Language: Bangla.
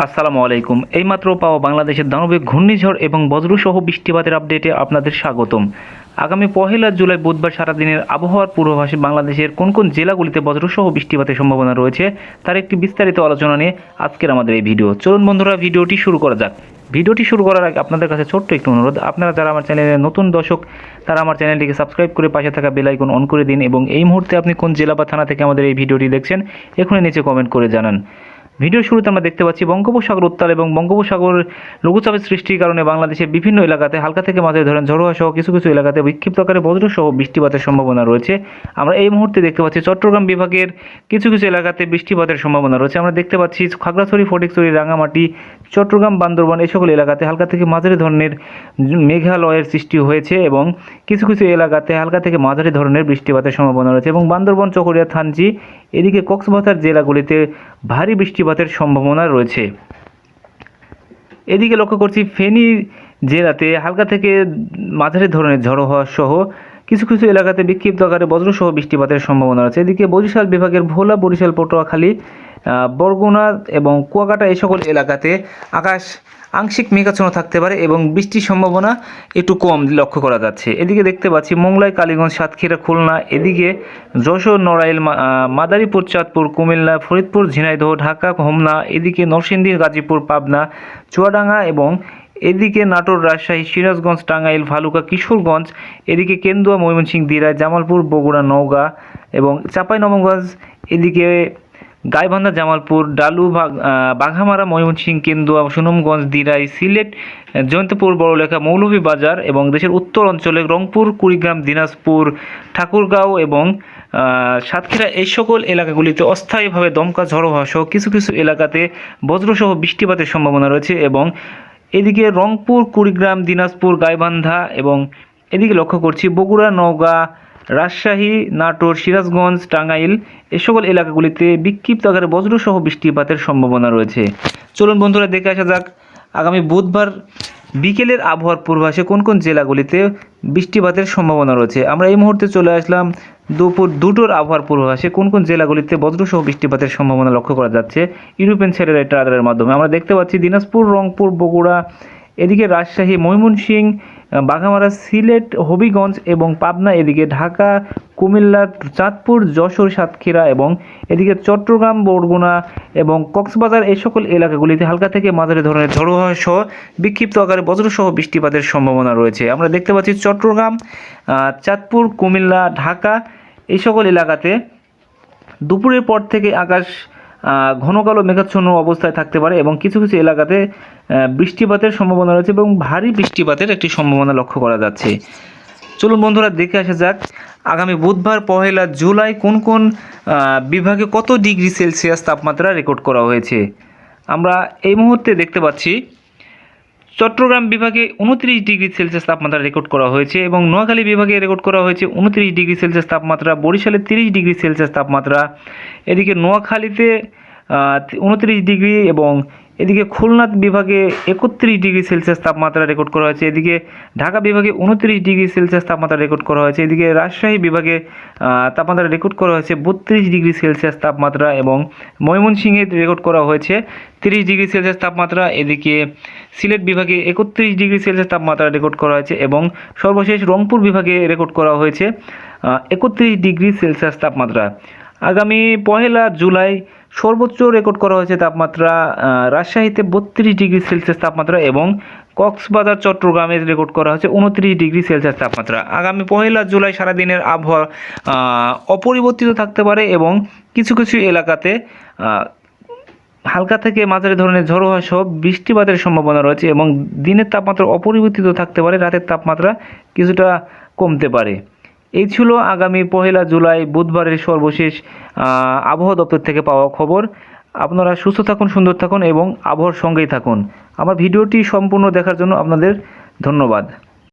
আসসালামু আলাইকুম। এইমাত্র পাওয়া বাংলাদেশের দানবিক ঘূর্ণিঝড় এবং বজ্রসহ বৃষ্টিপাতের আপডেটে আপনাদের স্বাগতম। আগামী 1 জুলাই বুধবার সারাদিনের আবহাওয়ার পূর্বাভাসে বাংলাদেশের কোন কোন জেলাগুলিতে বজ্রসহ বৃষ্টিপাতের সম্ভাবনা রয়েছে তার একটি বিস্তারিত আলোচনা নিয়ে আজকের আমাদের এই ভিডিও। চলুন বন্ধুরা, ভিডিওটি শুরু করা যাক। ভিডিওটি শুরু করার আগে আপনাদের কাছে ছোট্ট একটি অনুরোধ, আপনারা যারা আমার চ্যানেলের নতুন দর্শক তারা আমার চ্যানেলটিকে সাবস্ক্রাইব করে পাশে থাকা বেল আইকন অন করে দিন এবং এই মুহূর্তে আপনি কোন জেলা বা থানা থেকে আমাদের এই ভিডিওটি দেখছেন এখনই নিচে কমেন্ট করে জানান। ভিডিওর শুরুতে আমরা দেখতে পাচ্ছি বঙ্গোপসাগর উত্তাল এবং বঙ্গোপসাগর লঘুচাপের সৃষ্টির কারণে বাংলাদেশের বিভিন্ন এলাকাতে হালকা থেকে মাঝারি ধরনের ঝড়োয়া সহ কিছু কিছু এলাকাতে বিক্ষিপ্ত আকারে বজ্রসহ বৃষ্টিপাতের সম্ভাবনা রয়েছে। আমরা এই মুহূর্তে দেখতে পাচ্ছি চট্টগ্রাম বিভাগের কিছু কিছু এলাকাতে বৃষ্টিপাতের সম্ভাবনা রয়েছে। আমরা দেখতে পাচ্ছি খাগড়াছড়ি, ফটিকছড়ি, রাঙামাটি, চট্টগ্রাম, বান্দরবান এই সকল এলাকাতে হালকা থেকে মাঝারি ধরনের মেঘালয়ের সৃষ্টি হয়েছে এবং কিছু কিছু এলাকাতে হালকা থেকে মাঝারি ধরনের বৃষ্টিপাতের সম্ভাবনা রয়েছে এবং বান্দরবান, চকরিয়া, থানচি এদিকে কক্সবাজার জেলাগুলিতে ভারী বৃষ্টিপাতের সম্ভাবনা রয়েছে। এদিকে লক্ষ্য করছি ফেনী জেলাতে হালকা থেকে মাঝারি ধরনের ঝড়ো হওয়া সহ কিছু কিছু এলাকাতে বিক্ষিপ্ত আকারে বজ্রসহ বৃষ্টিপাতের সম্ভাবনা রয়েছে। এদিকে বরিশাল বিভাগের ভোলা, বরিশাল, পটুয়াখালী, বরগুনা এবং কুয়াকাটা এই সকল এলাকাতে আকাশ আংশিক মেঘাচ্ছন্ন থাকতে পারে এবং বৃষ্টির সম্ভাবনা একটু কম লক্ষ্য করা যাচ্ছে। এদিকে দেখতে পাচ্ছি মোংলাই, কালীগঞ্জ, সাতক্ষীরা, খুলনা, এদিকে যশোর, নড়াইল, মাদারীপুর, চাঁদপুর, কুমিল্লা, ফরিদপুর, ঝিনাইদহ, ঢাকা, হোমনা, এদিকে নরসিংদী, গাজীপুর, পাবনা, চুয়াডাঙ্গা এবং এদিকে নাটোর, রাজশাহী, সিরাজগঞ্জ, টাঙ্গাইল, ভালুকা, কিশোরগঞ্জ, এদিকে কেন্দুয়া, ময়মনসিংহ, দিরাই, জামালপুর, বগুড়া, নওগাঁ এবং চাঁপাইনবাবগঞ্জ, এদিকে গাইবান্ধা, জামালপুর, ডালু, বাঘামারা, ময়মনসিংহ, কেন্দুয়া, সুনামগঞ্জ, দিরাই, সিলেট, জয়ন্তপুর, বড়লেখা, মৌলভীবাজার এবং দেশের উত্তর অঞ্চলে রংপুর, কুড়িগ্রাম, দিনাজপুর, ঠাকুরগাঁও এবং সাতক্ষীরা এই সকল এলাকাগুলিতে অস্থায়ীভাবে দমকা ঝড়ো হওয়া সহ কিছু কিছু এলাকাতে বজ্রসহ বৃষ্টিপাতের সম্ভাবনা রয়েছে এবং এদিকে রংপুর, কুড়িগ্রাম, দিনাজপুর, গাইবান্ধা এবং এদিকে লক্ষ্য করছি বগুড়া, নওগাঁ, রাজশাহী, নাটোর, সিরাজগঞ্জ, টাঙ্গাইল এ সকল এলাকাগুলিতে বিক্ষিপ্ত আকারে বজ্রসহ বৃষ্টিপাতের সম্ভাবনা রয়েছে। চলুন বন্ধুরা, দেখে আসা যাক আগামী বুধবার বিকেলের আবহাওয়ার পূর্বাভাসে কোন কোন জেলাগুলিতে বৃষ্টিপাতের সম্ভাবনা রয়েছে। আমরা এই মুহূর্তে চলে আসলাম দুপুর 2টোর আবহাওয়ার পূর্বাভাসে কোন কোন জেলাগুলিতে বজ্রসহ বৃষ্টিপাতের সম্ভাবনা লক্ষ্য করা যাচ্ছে ইউরোপিয়ান স্যাটেলাইট রাডারের মাধ্যমে। আমরা দেখতে পাচ্ছি দিনাজপুর, রংপুর, বগুড়া, এদিকে রাজশাহী, ময়মনসিংহ, বাঘামারা, সিলেট, হবিগঞ্জ এবং পাবনা, এদিকে ঢাকা, কুমিল্লা, চাঁদপুর, যশোর, সাতক্ষীরা এবং এদিকে চট্টগ্রাম, বরগুনা এবং কক্সবাজার এই সকল এলাকাগুলিতে হালকা থেকে মাঝারি ধরনের ঝড়ো হওয়া সহ বিক্ষিপ্ত আকারে বজ্রসহ বৃষ্টিপাতের সম্ভাবনা রয়েছে। আমরা দেখতে পাচ্ছি চট্টগ্রাম, চাঁদপুর, কুমিল্লা, ঢাকা এই সকল এলাকাতে দুপুরের পর থেকে আকাশ ঘন কালো মেঘাচ্ছন্ন অবস্থায় থাকতে পারে এবং কিছু কিছু এলাকাতে বৃষ্টিপাতের সম্ভাবনা রয়েছে এবং ভারী বৃষ্টিপাতের একটি সম্ভাবনা লক্ষ্য করা যাচ্ছে। চলুন বন্ধুরা, দেখে আসা যাক আগামী বুধবার 1 জুলাই কোন কোন বিভাগে কত ডিগ্রি সেলসিয়াস তাপমাত্রা রেকর্ড করা হয়েছে। আমরা এই মুহূর্তে দেখতে পাচ্ছি চট্টগ্রাম বিভাগে 29 ডিগ্রি সেলসিয়াস তাপমাত্রা রেকর্ড করা হয়েছে এবং নোয়াখালী বিভাগে রেকর্ড করা হয়েছে 29 ডিগ্রি সেলসিয়াস তাপমাত্রা, বরিশালে 30 ডিগ্রি সেলসিয়াস তাপমাত্রা, এদিকে নোয়াখালীতে 29 ডিগ্রি এবং এদিকে খুলনা বিভাগে 31 ডিগ্রি সেলসিয়াস তাপমাত্রা রেকর্ড করা হয়েছে, এদিকে ঢাকা বিভাগে 29 ডিগ্রি সেলসিয়াস তাপমাত্রা রেকর্ড করা হয়েছে, এদিকে রাজশাহী বিভাগে তাপমাত্রা রেকর্ড করা হয়েছে 32 ডিগ্রি সেলসিয়াস তাপমাত্রা এবং ময়মনসিংহে রেকর্ড করা হয়েছে 30 ডিগ্রি সেলসিয়াস তাপমাত্রা, এদিকে সিলেট বিভাগে 31 ডিগ্রি সেলসিয়াস তাপমাত্রা রেকর্ড করা হয়েছে এবং সর্বশেষ রংপুর বিভাগে রেকর্ড করা হয়েছে 31 ডিগ্রি সেলসিয়াস তাপমাত্রা। আগামী 1 জুলাই সর্বোচ্চ রেকর্ড করা হয়েছে তাপমাত্রা রাজশাহীতে 32 ডিগ্রি সেলসিয়াস তাপমাত্রা এবং কক্সবাজার, চট্টগ্রামে রেকর্ড করা হয়েছে 29 ডিগ্রি সেলসিয়াস তাপমাত্রা। আগামী 1 জুলাই সারাদিনের আবহাওয়া অপরিবর্তিত থাকতে পারে এবং কিছু কিছু এলাকাতে হালকা থেকে মাঝারি ধরনের ঝড়ো হওয়া সহ বৃষ্টিপাতের সম্ভাবনা রয়েছে এবং দিনের তাপমাত্রা অপরিবর্তিত থাকতে পারে, রাতের তাপমাত্রা কিছুটা কমতে পারে। এই ছিল আগামী 1 জুলাই বুধবারের সর্বশেষ আবহাওয়া দপ্তর থেকে পাওয়া খবর। আপনারা সুস্থ থাকুন, সুন্দর থাকুন এবং আবহাওয়ার সঙ্গেই থাকুন। আমার ভিডিওটি সম্পূর্ণ দেখার জন্য আপনাদের ধন্যবাদ।